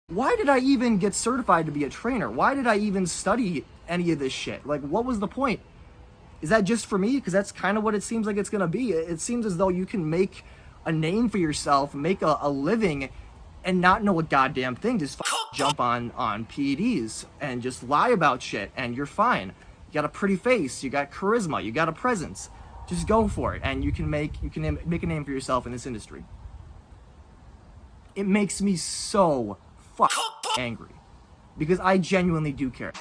Why did I even get certified to be a trainer? Why did I even study any of this shit? Like, what was the point? Is that just for me? Because that's kind of what it seems like it's gonna be. It seems as though you can make a name for yourself, make a living, and not know a goddamn thing. Just jump on PEDs and just lie about shit, and you're fine. You got a pretty face, you got charisma, you got a presence. Just go for it, and you can make a name for yourself in this industry. It makes me so angry because I genuinely do care.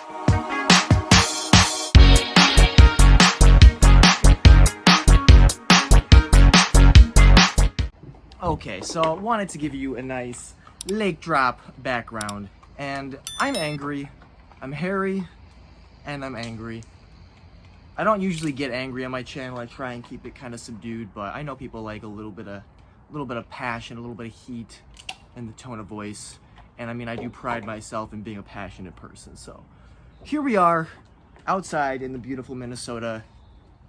Okay, so I wanted to give you a nice lake drop background, and I'm angry, I'm hairy, and I'm angry. I don't usually get angry on my channel. I try and keep it kind of subdued, but I know people like a little bit of passion, a little bit of heat in the tone of voice. And I mean, I do pride myself in being a passionate person. So here we are outside in the beautiful Minnesota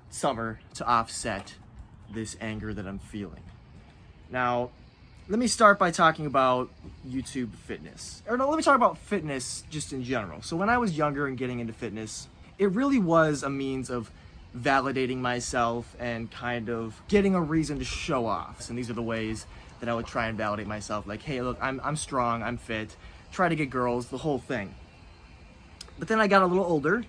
summer to offset this anger that I'm feeling. Now, let me start by talking about YouTube fitness. Or no, let me talk about fitness just in general. So when I was younger and getting into fitness, it really was a means of validating myself and kind of getting a reason to show off. And these are the ways that I would try and validate myself. Like, hey, look, I'm strong, I'm fit, try to get girls, the whole thing. But then I got a little older,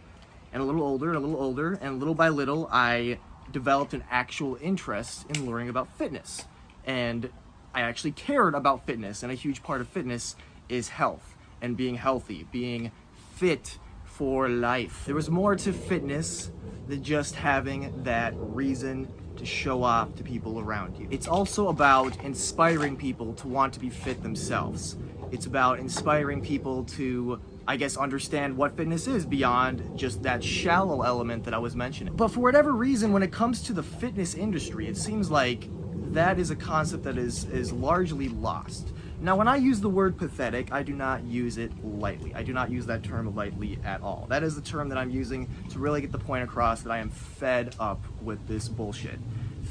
and a little older, and a little older, and little by little, I developed an actual interest in learning about fitness. And I actually cared about fitness, and a huge part of fitness is health, and being healthy, being fit for life. There was more to fitness than just having that reason to show off to people around you. It's also about inspiring people to want to be fit themselves. It's about inspiring people to, I guess, understand what fitness is beyond just that shallow element that I was mentioning. But for whatever reason, when it comes to the fitness industry, it seems like that is a concept that is largely lost. Now, when I use the word pathetic, I do not use it lightly. I do not use that term lightly at all. That is the term that I'm using to really get the point across that I am fed up with this bullshit.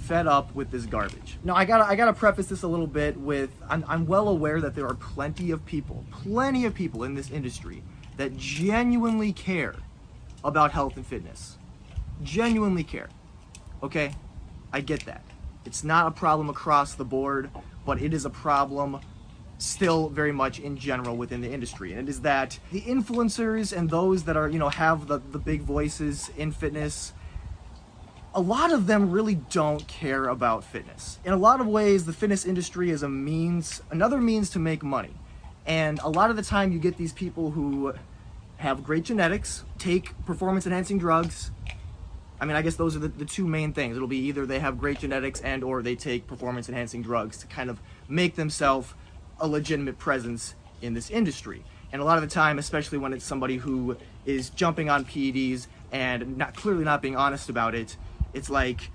Fed up with this garbage. Now, I gotta preface this a little bit with, I'm well aware that there are plenty of people in this industry that genuinely care about health and fitness. Genuinely care. Okay? I get that. It's not a problem across the board, but it is a problem still very much in general within the industry. And it is that the influencers and those that are, have the big voices in fitness, a lot of them really don't care about fitness. In a lot of ways, the fitness industry is another means to make money. And a lot of the time you get these people who have great genetics, take performance enhancing drugs. I mean, I guess those are the two main things. It'll be either they have great genetics and or they take performance enhancing drugs to kind of make themselves a legitimate presence in this industry. And a lot of the time, especially when it's somebody who is jumping on PEDs and clearly not being honest about it, it's like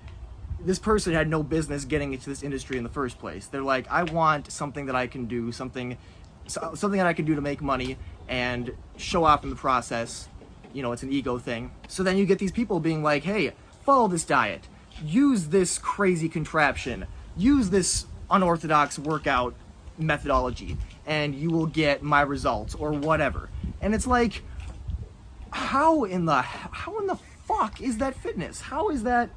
this person had no business getting into this industry in the first place. They're like, I want something that I can do, something that I can do to make money and show off in the process. It's an ego thing. So then you get these people being like, hey, follow this diet, use this crazy contraption, use this unorthodox workout methodology, and you will get my results or whatever. And it's like, how in the fuck is that fitness? How is that?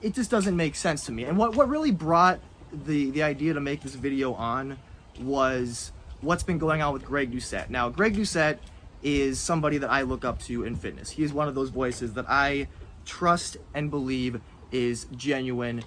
It just doesn't make sense to me. And what really brought the idea to make this video on was what's been going on with Greg Doucette. Now, Greg Doucette is somebody that I look up to in fitness. He is one of those voices that I trust and believe is genuine.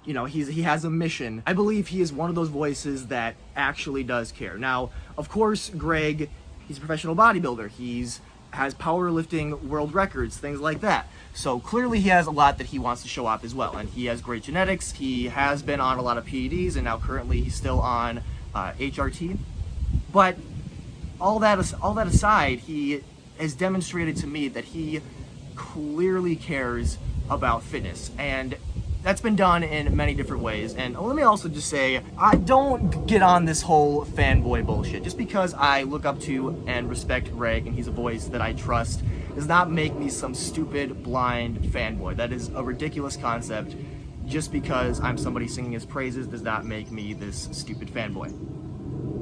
He has a mission. I believe he is one of those voices that actually does care. Now, of course, Greg, he's a professional bodybuilder. Has powerlifting world records, things like that. So clearly he has a lot that he wants to show off as well. And he has great genetics. He has been on a lot of PEDs, and now currently he's still on HRT. But all that aside, he has demonstrated to me that he clearly cares about fitness. And that's been done in many different ways. And let me also just say, I don't get on this whole fanboy bullshit. Just because I look up to and respect Greg and he's a voice that I trust does not make me some stupid, blind fanboy. That is a ridiculous concept. Just because I'm somebody singing his praises does not make me this stupid fanboy.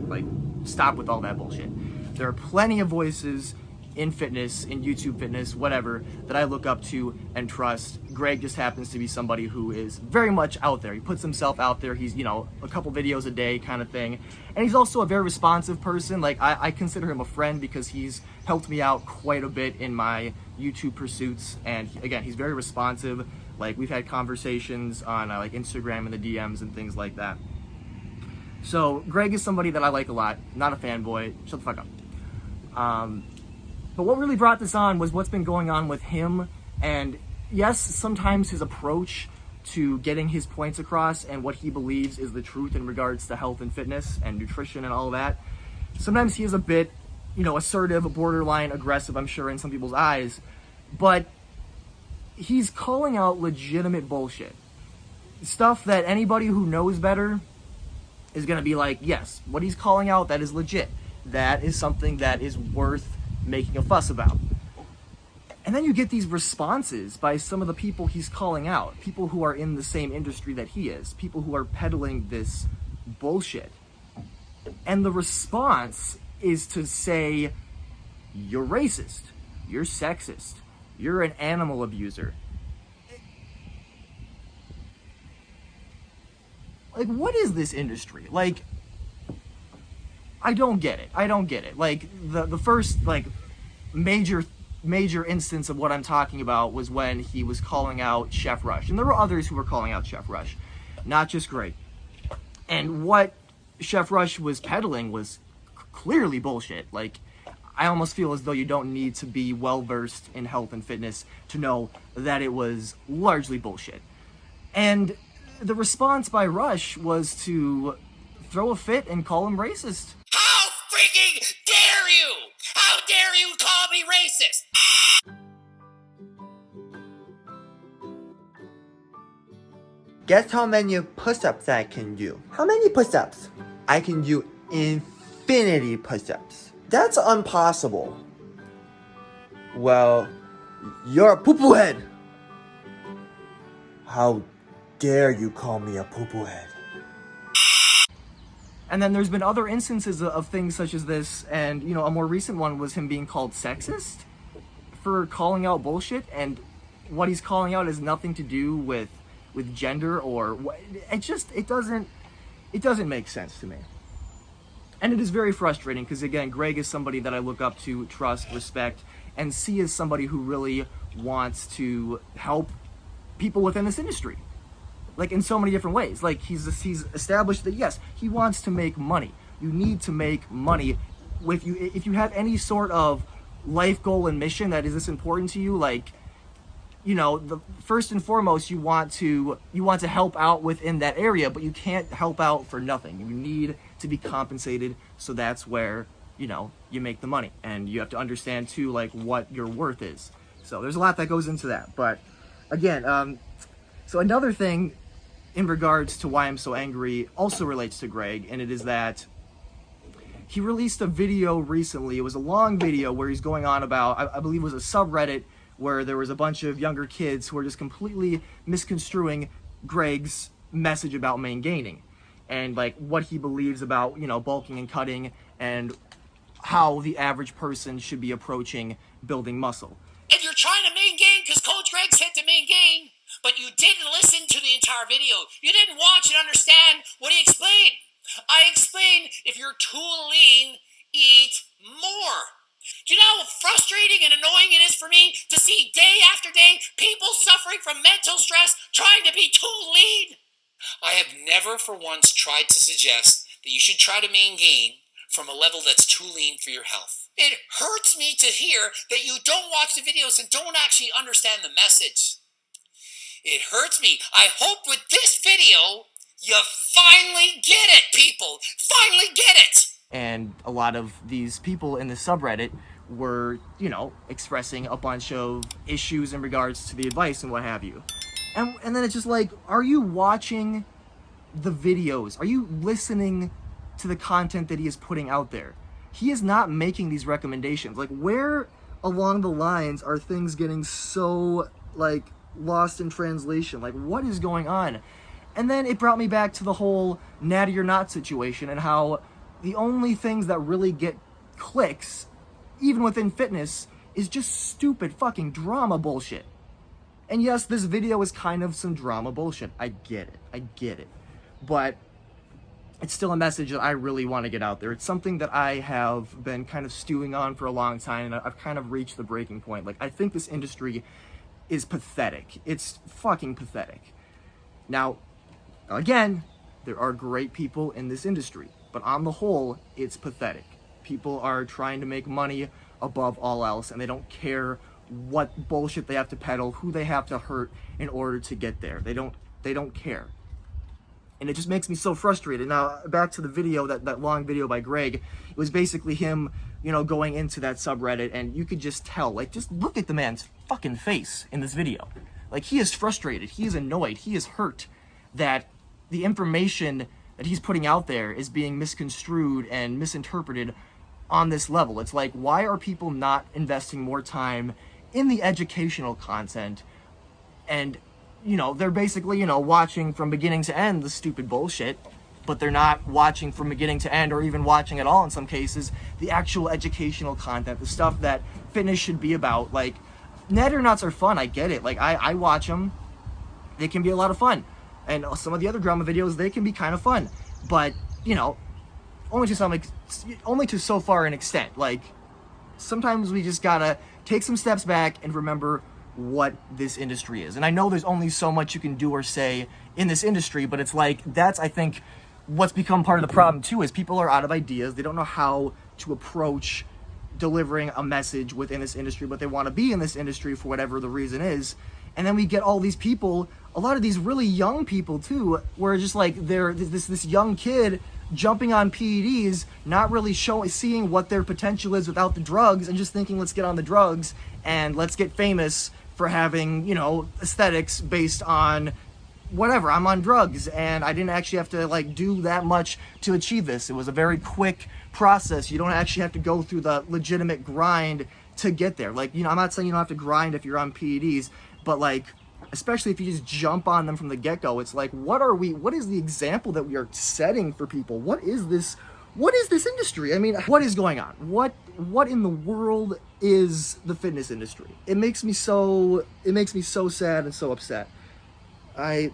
Like, stop with all that bullshit. There are plenty of voices in fitness, in YouTube fitness, whatever, that I look up to and trust. Greg just happens to be somebody who is very much out there. He puts himself out there. He's, you know, a couple videos a day kind of thing. And he's also a very responsive person. Like, I consider him a friend because he's helped me out quite a bit in my YouTube pursuits. And again, he's very responsive. Like, we've had conversations on like Instagram and the DMs and things like that. So Greg is somebody that I like a lot. Not a fanboy. Shut the fuck up. But what really brought this on was what's been going on with him. And yes, sometimes his approach to getting his points across and what he believes is the truth in regards to health and fitness and nutrition and all of that. Sometimes he is a bit, you know, assertive, borderline aggressive, I'm sure, in some people's eyes. But he's calling out legitimate bullshit. Stuff that anybody who knows better is going to be like, yes, what he's calling out, that is legit. That is something that is worth making a fuss about. And then you get these responses by some of the people he's calling out, people who are in the same industry that he is, people who are peddling this bullshit. And the response is to say, you're racist, you're sexist, you're an animal abuser. Like, what is this industry? Like, I don't get it. Like, the first, like, major instance of what I'm talking about was when he was calling out Chef Rush. And there were others who were calling out Chef Rush, not just Greg. And what Chef Rush was peddling was clearly bullshit. Like, I almost feel as though you don't need to be well-versed in health and fitness to know that it was largely bullshit. And the response by Rush was to throw a fit and call him racist. How freaking dare you? How dare you call me racist? Guess how many push-ups I can do? How many push-ups? I can do infinity push-ups. That's impossible. Well, you're a poo-poo head. How dare you call me a poo-poo head? And then there's been other instances of things such as this, and, you know, a more recent one was him being called sexist for calling out bullshit, and what he's calling out has nothing to do with gender or it doesn't make sense to me. And it is very frustrating because, again, Greg is somebody that I look up to, trust, respect, and see as somebody who really wants to help people within this industry. Like, in so many different ways. Like, he's established that, yes, he wants to make money. You need to make money. If you have any sort of life goal and mission that is this important to you, like, you know, the first and foremost, you want to help out within that area, but you can't help out for nothing. You need to be compensated, so that's where, you know, you make the money. And you have to understand, too, like, what your worth is. So there's a lot that goes into that. But, again, so another thing in regards to why I'm so angry also relates to Greg, and it is that he released a video recently. It was a long video where he's going on about, I believe it was a subreddit, where there was a bunch of younger kids who were just completely misconstruing Greg's message about main gaining and, like, what he believes about, you know, bulking and cutting and how the average person should be approaching building muscle. And you're trying to main gain because Coach Greg said to main gain, but you didn't listen to the entire video. You didn't watch and understand what he explained. I explained, if you're too lean, eat more. Do you know how frustrating and annoying it is for me to see day after day people suffering from mental stress trying to be too lean? I have never for once tried to suggest that you should try to main gain from a level that's too lean for your health. It hurts me to hear that you don't watch the videos and don't actually understand the message. It hurts me. I hope with this video, you finally get it, people. Finally get it. And a lot of these people in the subreddit were, you know, expressing a bunch of issues in regards to the advice and what have you. And then it's just like, are you watching the videos? Are you listening to the content that he is putting out there? He is not making these recommendations. Like, where along the lines are things getting so, like, lost in translation? Like, what is going on? And then it brought me back to the whole natty or not situation and how the only things that really get clicks, even within fitness, is just stupid fucking drama bullshit. And yes, this video is kind of some drama bullshit. I get it. But it's still a message that I really want to get out there. It's something that I have been kind of stewing on for a long time, and I've kind of reached the breaking point. Like, I think this industry is pathetic. It's fucking pathetic. Now, again, there are great people in this industry, but on the whole, it's pathetic. People are trying to make money above all else, and they don't care what bullshit they have to peddle, who they have to hurt in order to get there. They don't care. And it just makes me so frustrated. Now, back to the video, that long video by Greg, it was basically him, you know, going into that subreddit, and you could just tell, like, just look at the man's fucking face in this video. Like, he is frustrated, he is annoyed, he is hurt that the information that he's putting out there is being misconstrued and misinterpreted on this level. It's like, why are people not investing more time in the educational content? And, you know, they're basically, you know, watching from beginning to end the stupid bullshit, but they're not watching from beginning to end, or even watching at all in some cases, the actual educational content, the stuff that fitness should be about. Like, Natty or Nots are fun, I get it. Like, I watch them, they can be a lot of fun. And some of the other drama videos, they can be kind of fun. But, you know, only to so far an extent. Like, sometimes we just gotta take some steps back and remember what this industry is. And I know there's only so much you can do or say in this industry, but it's like, that's, I think, what's become part of the problem too, is people are out of ideas. They don't know how to approach delivering a message within this industry, but they want to be in this industry for whatever the reason is. And then we get all these people, a lot of these really young people too, where just like they're this young kid jumping on PEDs, not really seeing what their potential is without the drugs, and just thinking, let's get on the drugs and let's get famous for having, you know, aesthetics based on whatever. I'm on drugs and I didn't actually have to like do that much to achieve this. It was a very quick process. You don't actually have to go through the legitimate grind to get there. Like, you know, I'm not saying you don't have to grind if you're on PEDs, but like, especially if you just jump on them from the get-go, it's like, what is the example that we are setting for people? What is this industry? I mean, what is going on? What in the world is the fitness industry? It makes me so sad and so upset. Again,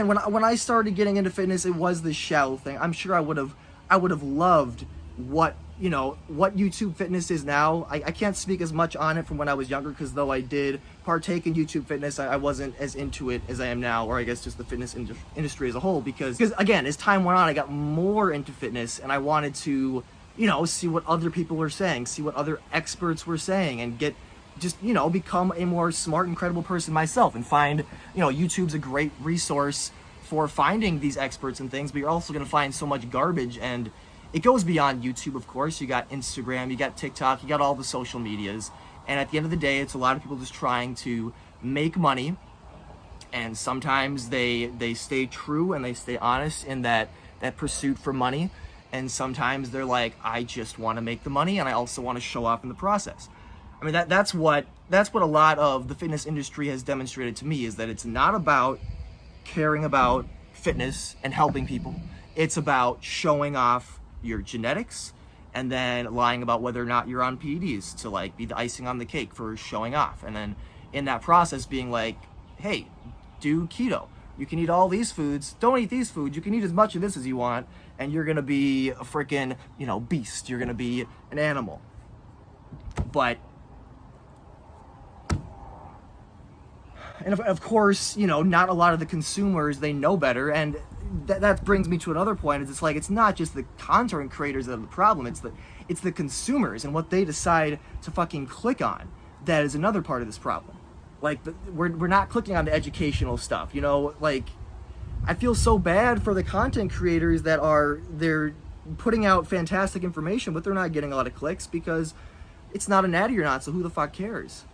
when I started getting into fitness, it was this shallow thing. I'm sure I would have loved what YouTube fitness is now. I can't speak as much on it from when I was younger, because though I did partake in YouTube fitness, I wasn't as into it as I am now, or I guess just the fitness industry as a whole, because again, as time went on, I got more into fitness, and I wanted to, you know, see what other people were saying, see what other experts were saying, and become a more smart and credible person myself, and find, you know, YouTube's a great resource for finding these experts and things, but you're also going to find so much garbage. And it goes beyond YouTube, of course. You got Instagram, you got TikTok, you got all the social medias. And at the end of the day, it's a lot of people just trying to make money. And sometimes they stay true and they stay honest in that pursuit for money. And sometimes they're like, I just want to make the money, and I also want to show off in the process. I mean, that's what a lot of the fitness industry has demonstrated to me, is that it's not about caring about fitness and helping people. It's about showing off your genetics, and then lying about whether or not you're on PEDs to like be the icing on the cake for showing off. And then in that process being like, hey, do keto. You can eat all these foods. Don't eat these foods. You can eat as much of this as you want, and you're gonna be a freaking, you know, beast. You're gonna be an animal. But, and of course, you know, not a lot of the consumers, they know better. And that brings me to another point, is it's like, it's not just the content creators that are the problem, it's the consumers and what they decide to fucking click on. That is another part of this problem. Like, we're not clicking on the educational stuff, you know. Like, I feel so bad for the content creators that they're putting out fantastic information, but they're not getting a lot of clicks because it's not a natty or not, so who the fuck cares?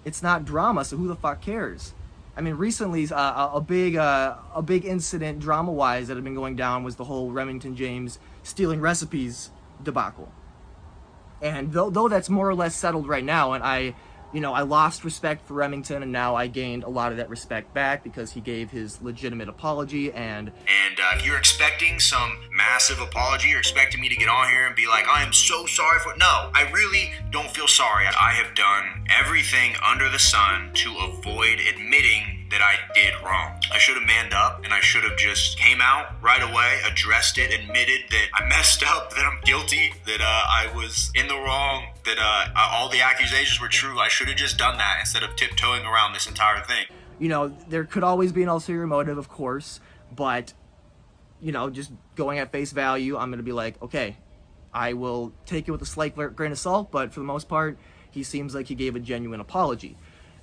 It's not drama, so who the fuck cares? I mean, recently, a big incident drama-wise that had been going down was the whole Remington James stealing recipes debacle. And though that's more or less settled right now, and I you know, I lost respect for Remington, and now I gained a lot of that respect back because he gave his legitimate apology. And if you're expecting some massive apology, you're expecting me to get on here and be like, I am so sorry for... No, I really don't feel sorry. I have done everything under the sun to avoid admitting that I did wrong. I should have manned up, and I should have just came out right away, addressed it, admitted that I messed up, that I'm guilty, that I was in the wrong, that all the accusations were true. I should have just done that instead of tiptoeing around this entire thing. You know, there could always be an ulterior motive, of course, but, you know, just going at face value, I'm going to be like, okay, I will take it with a slight grain of salt, but for the most part, he seems like he gave a genuine apology.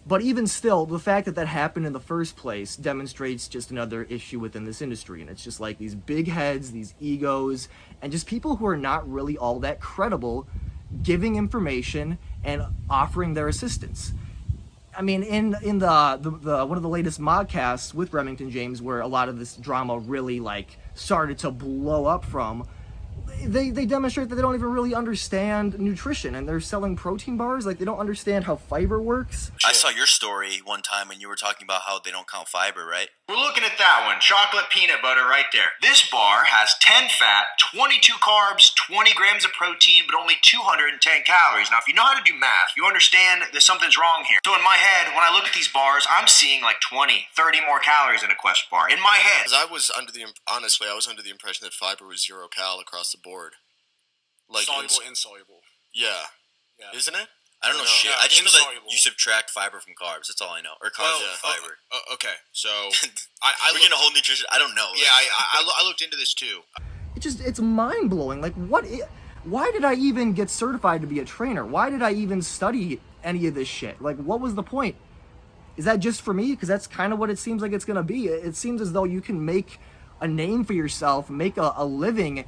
But even still, the fact that that happened in the first place demonstrates just another issue within this industry. And it's just like these big heads, these egos, and just people who are not really all that credible giving information and offering their assistance. I mean, in the one of the latest modcasts with Remington James, where a lot of this drama really like started to blow up from, they demonstrate that they don't even really understand nutrition, and they're selling protein bars like they don't understand how fiber works. I saw your story one time and you were talking about how they don't count fiber, right? We're looking at that one. Chocolate peanut butter right there. This bar has 10 fat, 22 carbs, 20 grams of protein, but only 210 calories. Now, if you know how to do math, you understand that something's wrong here. So in my head, when I look at these bars, I'm seeing like 20, 30 more calories in a Quest bar. In my head. Because I was under the impression that fiber was 0 cal across the board. Like soluble, insoluble. Yeah. Isn't it? I don't know shit. Yeah, I just know that insoluble. you subtract fiber from carbs. That's all I know. Or carbs from fiber. Okay, so We're getting a whole nutrition. I don't know. Yeah, I looked into this too. It's mind blowing. Like, why did I even get certified to be a trainer? Why did I even study any of this shit? Like, what was the point? Is that just for me? Because that's kind of what it seems like it's gonna be. It seems as though you can make a name for yourself, make a living,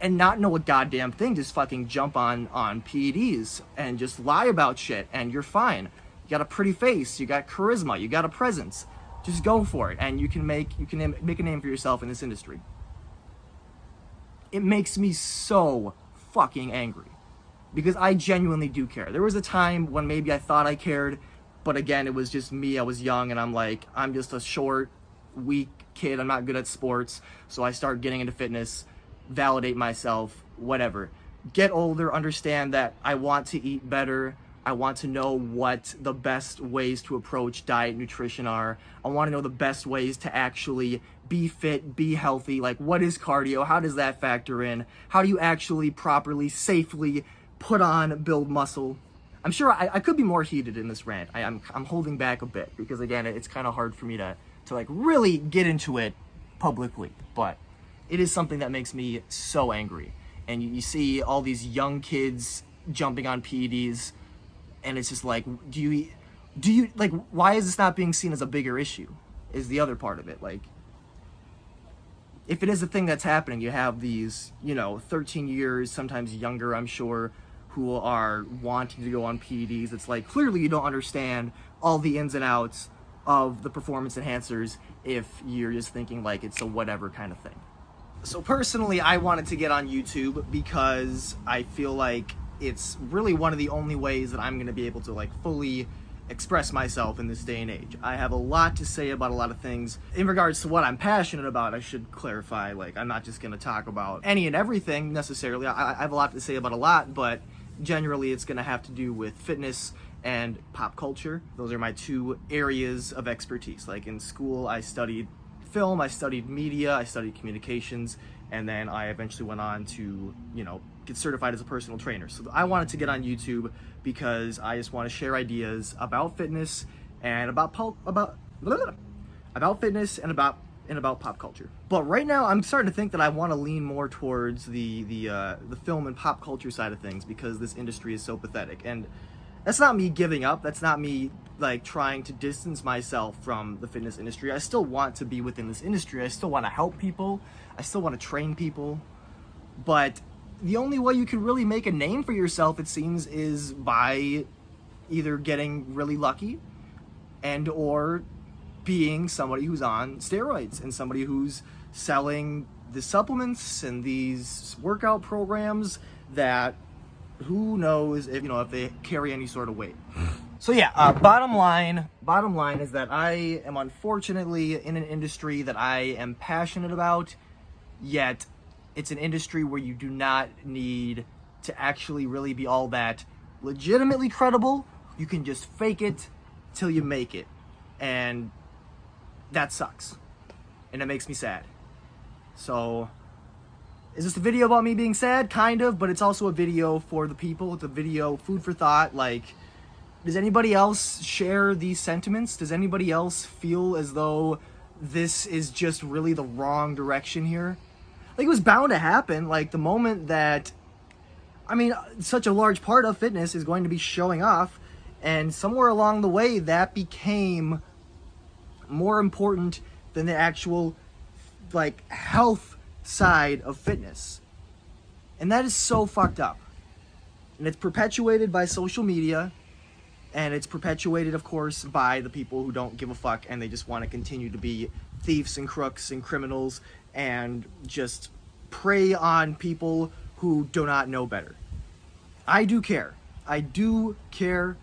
and not know a goddamn thing. Just fucking jump on PEDs and just lie about shit, and you're fine. You got a pretty face, you got charisma, you got a presence. Just go for it, and you can make a name for yourself in this industry. It makes me so fucking angry because I genuinely do care. There was a time when maybe I thought I cared, but again, it was just me. I was young, and I'm like, I'm just a short, weak kid. I'm not good at sports, so I start getting into fitness, validate myself, whatever. Get older, understand that I want to eat better. I want to know what the best ways to approach diet, nutrition are. I want to know the best ways to actually be fit, be healthy. Like, what is cardio? How does that factor in? How do you actually properly, safely put on, build muscle? I'm sure I could be more heated in this rant. I'm holding back a bit because, again, it's kind of hard for me to like really get into it publicly, but it is something that makes me so angry. And you see all these young kids jumping on PEDs, and it's just like, do you like, why is this not being seen as a bigger issue is the other part of it. Like, if it is a thing that's happening, you have these, 13 years, sometimes younger, I'm sure, who are wanting to go on PEDs. It's like, clearly you don't understand all the ins and outs of the performance enhancers if you're just thinking like it's a whatever kind of thing. So personally, I wanted to get on YouTube because I feel like it's really one of the only ways that I'm going to be able to like fully express myself in this day and age. I have a lot to say about a lot of things. In regards to what I'm passionate about, I should clarify, like, I'm not just going to talk about any and everything necessarily. I have a lot to say about a lot, but generally it's going to have to do with fitness and pop culture. Those are my two areas of expertise. Like, in school, I studied film, I studied media, I studied communications, and then I eventually went on to, get certified as a personal trainer. So I wanted to get on YouTube because I just want to share ideas about fitness and about fitness and about pop culture. But right now, I'm starting to think that I want to lean more towards the film and pop culture side of things because this industry is so pathetic. And that's not me giving up. That's not me like trying to distance myself from the fitness industry. I still want to be within this industry. I still want to help people. I still want to train people. But the only way you can really make a name for yourself, it seems, is by either getting really lucky and or being somebody who's on steroids and somebody who's selling the supplements and these workout programs that who knows if they carry any sort of weight. So yeah, bottom line is that I am unfortunately in an industry that I am passionate about, yet it's an industry where you do not need to actually really be all that legitimately credible. You can just fake it till you make it. And that sucks. And it makes me sad. So, is this a video about me being sad? Kind of, but it's also a video for the people. It's a video, food for thought. Like, does anybody else share these sentiments? Does anybody else feel as though this is just really the wrong direction here? Like, it was bound to happen. Like, the moment that, I mean, such a large part of fitness is going to be showing off, and somewhere along the way, that became more important than the actual, like, health side of fitness. And that is so fucked up. And it's perpetuated by social media, and it's perpetuated, of course, by the people who don't give a fuck, and they just want to continue to be thieves and crooks and criminals and just prey on people who do not know better. I do care. I do care.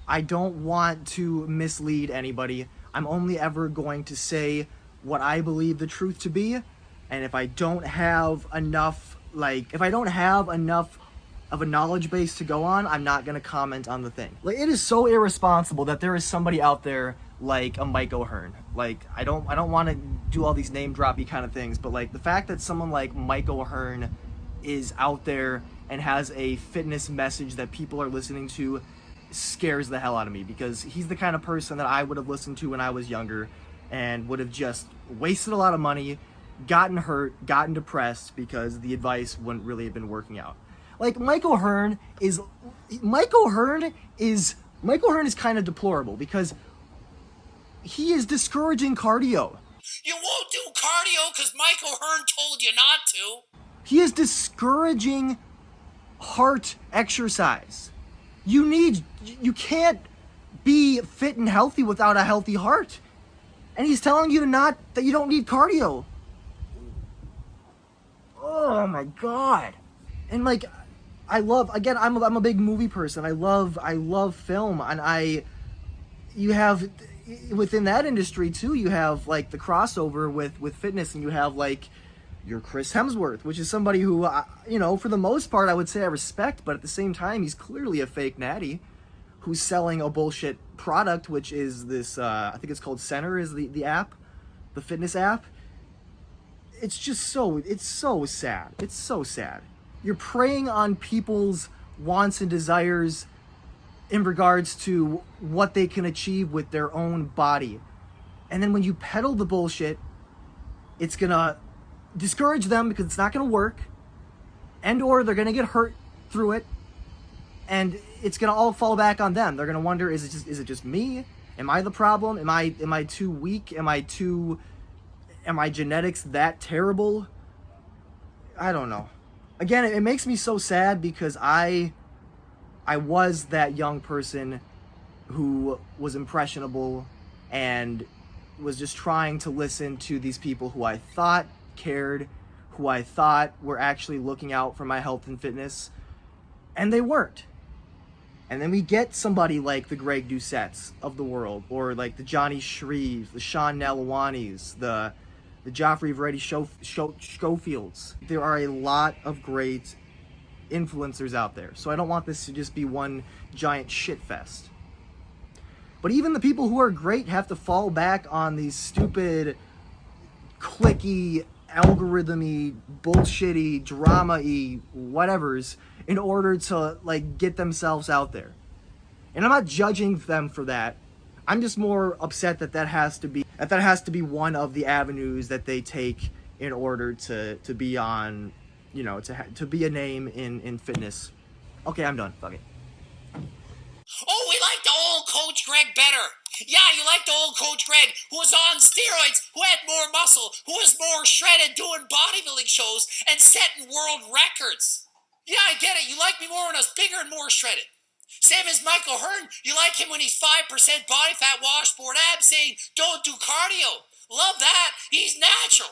I don't want to mislead anybody. I'm only ever going to say what I believe the truth to be, and if I don't have enough, of a knowledge base to go on, I'm not going to comment on the thing. Like, it is so irresponsible that there is somebody out there like a Mike O'Hearn. Like, I don't want to do all these name droppy kind of things, but like the fact that someone like Mike O'Hearn is out there and has a fitness message that people are listening to scares the hell out of me, because he's the kind of person that I would have listened to when I was younger and would have just wasted a lot of money, gotten hurt, gotten depressed because the advice wouldn't really have been working out. Like, Mike O'Hearn is kind of deplorable because he is discouraging cardio. You won't do cardio because Mike O'Hearn told you not to. He is discouraging heart exercise. You can't be fit and healthy without a healthy heart. And he's telling you that you don't need cardio. Oh my god. And like, I'm a big movie person. I love film, and you have, within that industry too, you have like the crossover with fitness, and you have like your Chris Hemsworth, which is somebody who, for the most part, I would say I respect, but at the same time, he's clearly a fake natty who's selling a bullshit product, which is this, I think it's called Center, is the app, the fitness app. It's so sad. It's so sad. You're preying on people's wants and desires in regards to what they can achieve with their own body. And then when you peddle the bullshit, it's gonna discourage them because it's not gonna work, and or they're gonna get hurt through it, and it's gonna all fall back on them. They're gonna wonder, is it just me? Am I the problem? Am I too weak? Am my genetics that terrible? I don't know. Again, it makes me so sad because I was that young person who was impressionable and was just trying to listen to these people who I thought cared, who I thought were actually looking out for my health and fitness, and they weren't. And then we get somebody like the Greg Doucettes of the world, or like the Johnny Shreves, the Sean Nalawanis, the Geoffrey Verity Schofields. There are a lot of great influencers out there, so I don't want this to just be one giant shit fest. But even the people who are great have to fall back on these stupid, clicky, algorithm-y, bullshitty, drama-y whatevers in order to like get themselves out there. And I'm not judging them for that. I'm just more upset that has to be one of the avenues that they take in order to be on, to be a name in fitness. Okay, I'm done. Fuck it. Oh, we like the old Coach Greg better. Yeah, you like the old Coach Greg, who was on steroids, who had more muscle, who was more shredded, doing bodybuilding shows and setting world records. Yeah, I get it. You like me more when I was bigger and more shredded. Same as Michael Hearn. You like him when he's 5% body fat, washboard abs, saying, don't do cardio. Love that. He's natural.